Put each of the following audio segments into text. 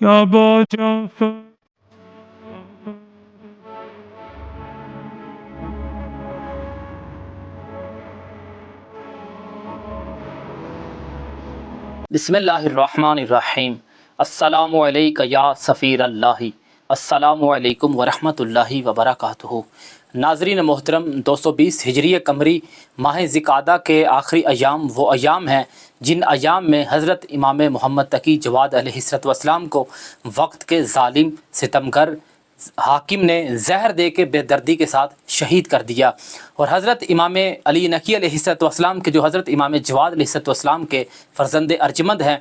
یا ابا جعفر. بسم اللہ الرحمن الرحیم. السلام علیکم یا سفیر اللہ. السلام علیکم ورحمۃ اللہ وبرکاتہ. ناظرین محترم، 220 ہجری قمری ماہ ذوالقعدہ کے آخری ایام وہ ایام ہیں جن ایام میں حضرت امام محمد تقی جواد علیہ السلام کو وقت کے ظالم ستمگر حاکم نے زہر دے کے بے دردی کے ساتھ شہید کر دیا، اور حضرت امام علی نقی علیہ السلام کے جو حضرت امام جواد علیہ السلام کے فرزند ارجمند ہیں،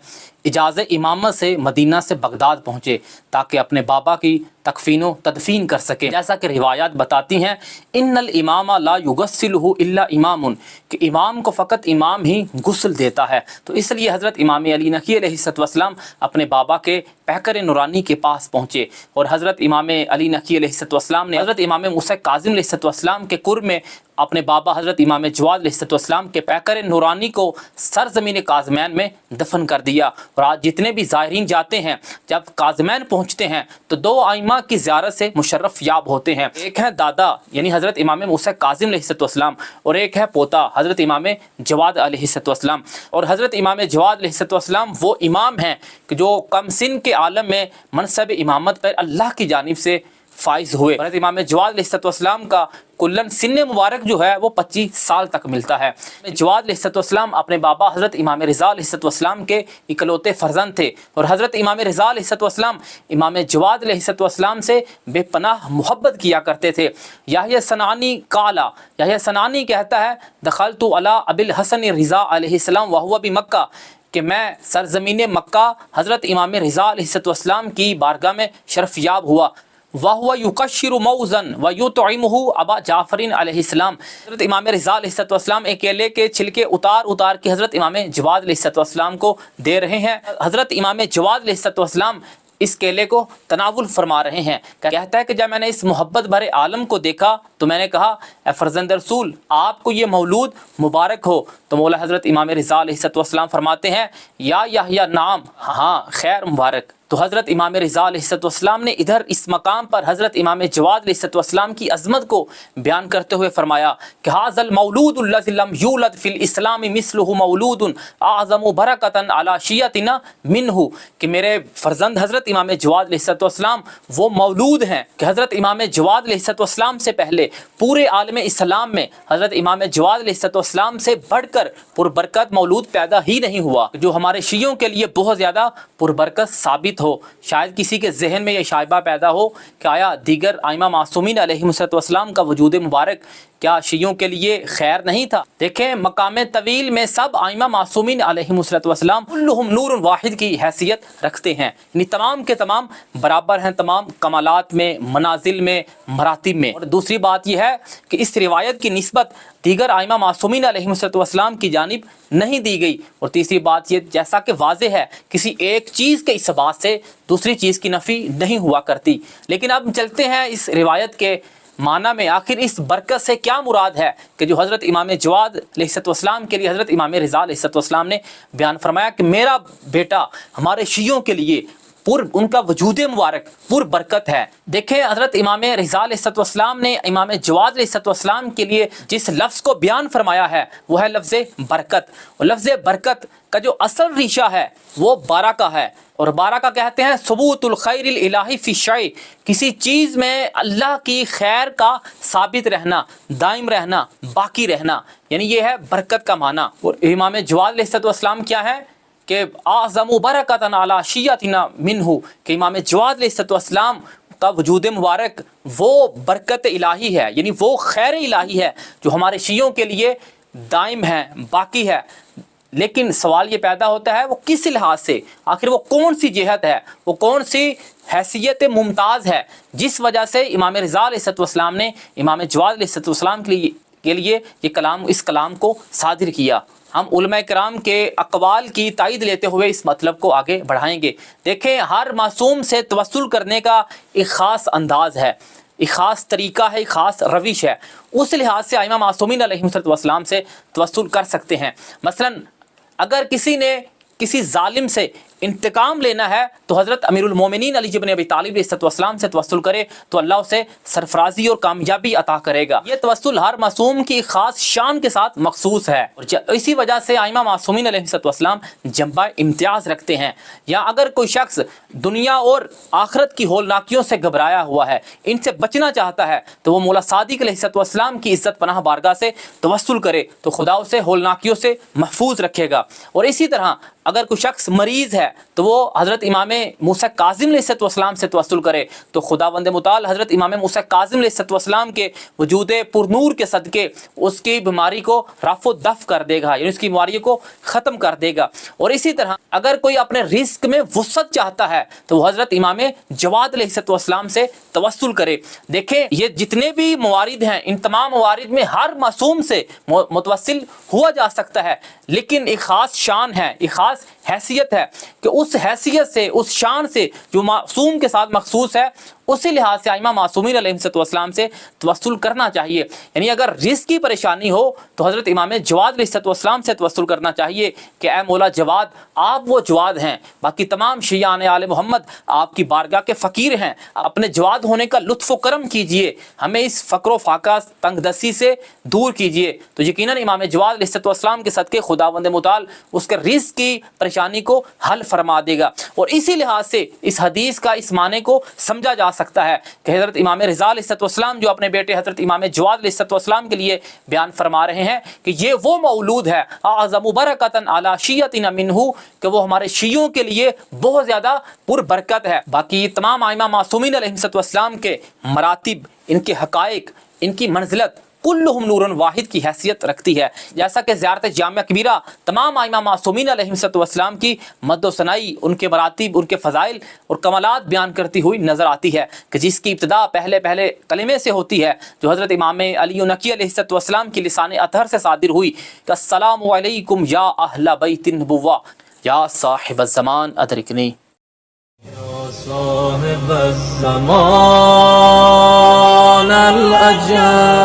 اجازت امامت سے مدینہ سے بغداد پہنچے تاکہ اپنے بابا کی تکفین و تدفین کر سکیں. جیسا کہ روایات بتاتی ہیں، ان الامام لا یغسلہ الا امام، کہ امام کو فقط امام ہی غسل دیتا ہے. تو اس لیے حضرت امام علی نقی علیہ السلام اپنے بابا کے پیکر نورانی کے پاس پہنچے، اور حضرت امام علی نقی علیہ السلام نے حضرت امام موسیٰ کاظم علیہ السلام کے قرب میں اپنے بابا حضرت امام جواد علیہ السلام کے پیکر نورانی کو سرزمین کاظمین میں دفن کر دیا. اور آج جتنے بھی زائرین جاتے ہیں، جب کاظمین پہنچتے ہیں تو دو ائمہ کی زیارت سے مشرف یاب ہوتے ہیں. ایک ہے دادا یعنی حضرت امام موسیٰ کاظم علیہ السلام، اور ایک ہے پوتا حضرت امام جواد علیہ السلام. اور حضرت امام جواد علیہ السلام وہ امام ہیں کہ جو کم سن کے عالم میں منصب امامت پر اللہ کی جانب سے فائز ہوئے. حضرت امام جواد علیہ السلام کا کلن سن مبارک جو ہے وہ 25 سال تک ملتا ہے. جواد علیہ السلام اپنے بابا حضرت امام رضا علیہ السلام کے اکلوتے فرزند تھے، اور حضرت امام رضا علیہ السلام امام جواد علیہ السلام سے بے پناہ محبت کیا کرتے تھے. یحییٰ صنعانی کہتا ہے، دخلت علی ابی الحسن رضا علیہ السلام وہو بمکہ، کہ میں سرزمین مکہ حضرت امام رضا علیہ السلام کی بارگاہ میں شرف یاب ہوا. وَهُوَ يُقَشِّرُ مَوْزًا وَيُطْعِمُهُ ابا جعفر علیہ السلام. حضرت امام رضا علیہ السلام ایک کیلے کے چھلکے اتار کے حضرت امام جواد علیہ السلام کو دے رہے ہیں. حضرت امام جواد علیہ السلام اس کیلے کو تناول فرما رہے ہیں. کہتا ہے کہ جب میں نے اس محبت بھرے عالم کو دیکھا تو میں نے کہا، اے فرزند رسول، آپ کو یہ مولود مبارک ہو. تو مولا حضرت امام رضا علیہ السلام فرماتے ہیں، یا یحییٰ نعم، ہاں خیر مبارک. تو حضرت امام رضا علیہ السلام نے ادھر اس مقام پر حضرت امام جواد علیہ السلام کی عظمت کو بیان کرتے ہوئے فرمایا کہ ھذا المولود الذی لم یولد فی الاسلام مثلہ مولود اعظم برکۃ علی شیعتنا منہ، کہ میرے فرزند حضرت امام جواد علیہ السلام وہ مولود ہیں کہ حضرت امام جواد علیہ السلام سے پہلے پورے عالم اسلام میں حضرت امام جواد علیہ السلام سے بڑھ کر پربرکت مولود پیدا ہی نہیں ہوا، جو ہمارے شیعوں کے لیے بہت زیادہ پربرکت ثابت ہو. شاید کسی کے ذہن میں یہ شائبہ پیدا ہو کہ آیا دیگر ائمہ معصومین علیہ السلام کا وجود مبارک کیا شیعوں کے لیے خیر نہیں تھا؟ دیکھیں، مقام طویل میں سب ائمہ معصومین علیہ السلام کلہم نور واحد کی حیثیت رکھتے ہیں، یعنی تمام کے تمام برابر ہیں، تمام کمالات میں، منازل میں، مراتب میں. اور دوسری بات یہ ہے کہ اس روایت کی نسبت دیگر ائمہ معصومین علیہ السلام کی جانب نہیں دی گئی. اور تیسری بات یہ، جیسا کہ واضح ہے، کسی ایک چیز کے اس بات سے دوسری چیز کی نفی نہیں ہوا کرتی. لیکن اب چلتے ہیں اس روایت کے معنی میں، آخر اس برکت سے کیا مراد ہے کہ جو حضرت امام جواد علیہ السلام کے لیے حضرت امام رضا علیہ السلام نے بیان فرمایا کہ میرا بیٹا ہمارے شیعوں کے لیے ان کا وجود مبارک پر برکت ہے. دیکھیں، حضرت امام رضا علیہ السلام نے امام جواد علیہ السلام کے لیے جس لفظ کو بیان فرمایا ہے وہ ہے لفظ برکت. اور لفظ برکت کا جو اصل ریشہ ہے وہ بارکہ ہے، اور بارکہ کہتے ہیں ثبوت الخیر الالہی فی الشیء، کسی چیز میں اللہ کی خیر کا ثابت رہنا، دائم رہنا، باقی رہنا، یعنی یہ ہے برکت کا معنی. اور امام جواد علیہ السلام کیا ہے کہ اعظم برکۃ علی شیعتنا منہ، کہ امام جواد علیہ السلام کا وجود مبارک وہ برکت الہی ہے، یعنی وہ خیر الہی ہے جو ہمارے شیعوں کے لیے دائم ہے، باقی ہے. لیکن سوال یہ پیدا ہوتا ہے وہ کس لحاظ سے، آخر وہ کون سی جہت ہے، وہ کون سی حیثیت ممتاز ہے جس وجہ سے امام رضا علیہ السلام نے امام جواد علیہ السلام کے لیے اس کلام کو صادر کیا. ہم علماء کرام کے اقوال کی تائید لیتے ہوئے اس مطلب کو آگے بڑھائیں گے. دیکھیں، ہر معصوم سے توسل کرنے کا ایک خاص انداز ہے، ایک خاص طریقہ ہے، ایک خاص روش ہے. اس لحاظ سے ائمہ معصومین علیہ السلام سے توسل کر سکتے ہیں. مثلا اگر کسی نے کسی ظالم سے انتقام لینا ہے تو حضرت امیر المومنین علی بن ابی طالب علیہ السلام سے توسل کرے تو اللہ اسے سرفرازی اور کامیابی عطا کرے گا۔ یہ توسل ہر معصوم کی خاص شان کے ساتھ مخصوص ہے، اور اسی وجہ سے ائمہ معصومین علیہ السلام جنبہ امتیاز رکھتے ہیں۔ یا اگر کوئی شخص دنیا اور آخرت کی ہولناکیوں سے گھبرایا ہوا ہے، ان سے بچنا چاہتا ہے، تو وہ مولا صادق علیہ السلام کی عزت پناہ بارگاہ سے توسل کرے تو خدا اسے ہولناکیوں سے محفوظ رکھے گا۔ اور اسی طرح اگر کوئی شخص مریض ہے تو وہ حضرت امام موسیٰ کاظم علیہ السلام سے توسل کرے تو خداوند متعال حضرت امام موسیٰ کاظم علیہ السلام کے وجود پرنور کے صدقے اس کی بیماری کو رفع و دفع کر دے گا، یعنی اس کی بیماری کو ختم کر دے گا۔ اور اسی طرح اگر کوئی اپنے رزق میں وسعت چاہتا ہے تو وہ حضرت امام جواد علیہ السلام سے توسل کرے۔ دیکھیں یہ جتنے بھی موارد ہیں، ان تمام موارد میں ہر معصوم سے متوسل ہوا جا سکتا ہے، لیکن ایک خاص شان ہے، ایک خاص حیثیت ہے کہ اس حیثیت سے، اس شان سے جو معصوم کے ساتھ مخصوص ہے، اسی لحاظ سے ائمہ معصومین علیہ السلام سے توسل کرنا چاہیے۔ یعنی اگر رزق کی پریشانی ہو تو حضرت امام جواد علیہ السلام سے توسل کرنا چاہیے کہ اے مولا جواد، آپ وہ جواد ہیں، باقی تمام شیعان آل محمد آپ کی بارگاہ کے فقیر ہیں، اپنے جواد ہونے کا لطف و کرم کیجئے، ہمیں اس فقر و فاقہ تنگ دستی سے دور کیجئے۔ تو یقیناً امام جواد علیہ السلام کے صدقے خداوند متعال اس کے رزق کی پریشانی کو حل فرما دے گا۔ اور اسی لحاظ سے اس حدیث کا اس معنی کو سمجھا جا سکتا ہے کہ حضرت امام رضا علیہ السلام جو اپنے بیٹے حضرت امام جواد علیہ السلام کے لیے بیان فرما رہے ہیں کہ یہ وہ مولود ہے اعظم برکتاً علی شیعتنا منہ، کہ وہ ہمارے شیعوں کے لیے بہت زیادہ پر برکت ہے۔ باقی تمام ائمہ معصومین علیہ السلام کے مراتب، ان کے حقائق، ان کی منزلت کلہم نور واحد کی حیثیت رکھتی ہے، جیسا کہ زیارت جامعہ کبیرہ تمام ائمہ معصومین علیہ السلام کی مد و ثنائی، ان کے مراتب، ان کے فضائل اور کمالات بیان کرتی ہوئی نظر آتی ہے، کہ جس کی ابتدا پہلے کلمے سے ہوتی ہے جو حضرت امام علی نقی علیہ السلام کی لسان اطہر سے صادر ہوئی کہ السلام علیکم یا اہل بیت النبوہ یا صاحب الزمان ادرکنی۔ صاحب الزمان الأجل